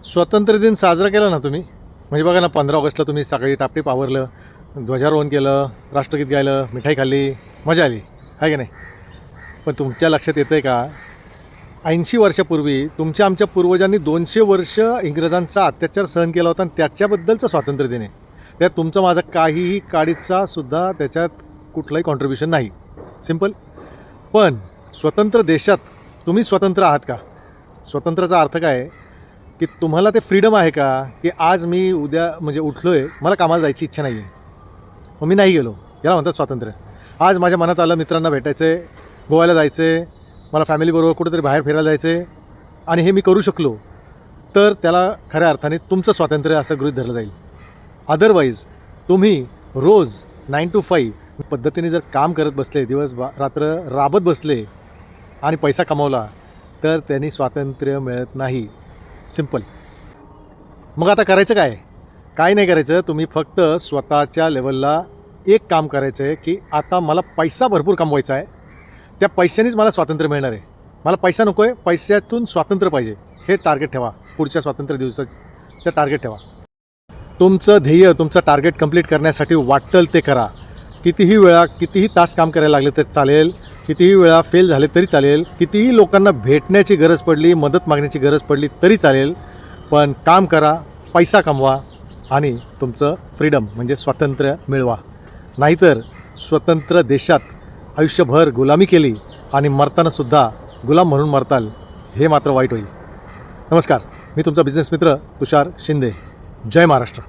स्वातंत्र्य दिन साजरा केला ना तुम्ही? म्हणजे बघा ना, 15 ऑगस्टला तुम्ही सकाळी टापटीप आवरलं, ध्वजारोहण केलं, राष्ट्रगीत गायलं, मिठाई खाल्ली, मजा आली, आहे की नाही? पण तुमच्या लक्षात येतं आहे का, 80 वर्षापूर्वी तुमच्या आमच्या पूर्वजांनी 200 वर्ष इंग्रजांचा अत्याचार सहन केला होता आणि त्याच्याबद्दलचं स्वातंत्र्य दिन आहे. त्यात तुमचं माझं काहीही काडीचा सुद्धा त्याच्यात कुठलंही कॉन्ट्रीब्युशन नाही. सिम्पल. पण स्वतंत्र देशात तुम्ही स्वतंत्र आहात का? स्वतंत्राचा अर्थ काय आहे की तुम्हाला ते फ्रीडम आहे का, की आज मी उद्या म्हणजे उठलो आहे, मला कामाला जायची इच्छा नाही आहे, मग मी नाही गेलो, याला म्हणतात स्वातंत्र्य. आज माझ्या मनात आलं मित्रांना भेटायचं आहे, गोव्याला जायचं आहे, मला फॅमिलीबरोबर कुठेतरी बाहेर फिरायला जायचं आहे आणि हे मी करू शकलो, तर त्याला खऱ्या अर्थाने तुमचं स्वातंत्र्य असं गृहीत धरलं जाईल. अदरवाईज तुम्ही रोज 9 to 5 पद्धतीने जर काम करत बसले, दिवस रात्र राबत बसले आणि पैसा कमावला, तर त्यांनी स्वातंत्र्य मिळत नाही. सिम्पल. मग आता करायचं काय? काय नाही करायचं, तुम्ही फक्त स्वतःच्या लेवलला एक काम करायचं आहे की आता मला पैसा भरपूर कमवायचा आहे, त्या पैशानेच मला स्वातंत्र्य मिळणार आहे. मला पैसा नको आहे, पैशातून स्वातंत्र्य पाहिजे, हे टार्गेट ठेवा. पुढच्या स्वातंत्र्य दिवसाचं टार्गेट ठेवा. तुमचं ध्येय, तुमचं टार्गेट कंप्लीट करण्यासाठी वाटेल ते करा. कितीही वेळा, कितीही तास काम करायला लागले तर चालेल, कितीही वेळा फेल झाले तरी चालेल, कितीही लोकांना भेटण्याची गरज पडली, मदत मागण्याची गरज पडली तरी चालेल, पण काम करा, पैसा कमवा आणि तुमचं फ्रीडम म्हणजे स्वातंत्र्य मिळवा. नाहीतर स्वतंत्र देशात आयुष्यभर गुलामी केली आणि मरतानासुद्धा गुलाम म्हणून मरताल, हे मात्र वाईट होईल. नमस्कार, मी तुमचा बिझनेस मित्र तुषार शिंदे. जय महाराष्ट्र.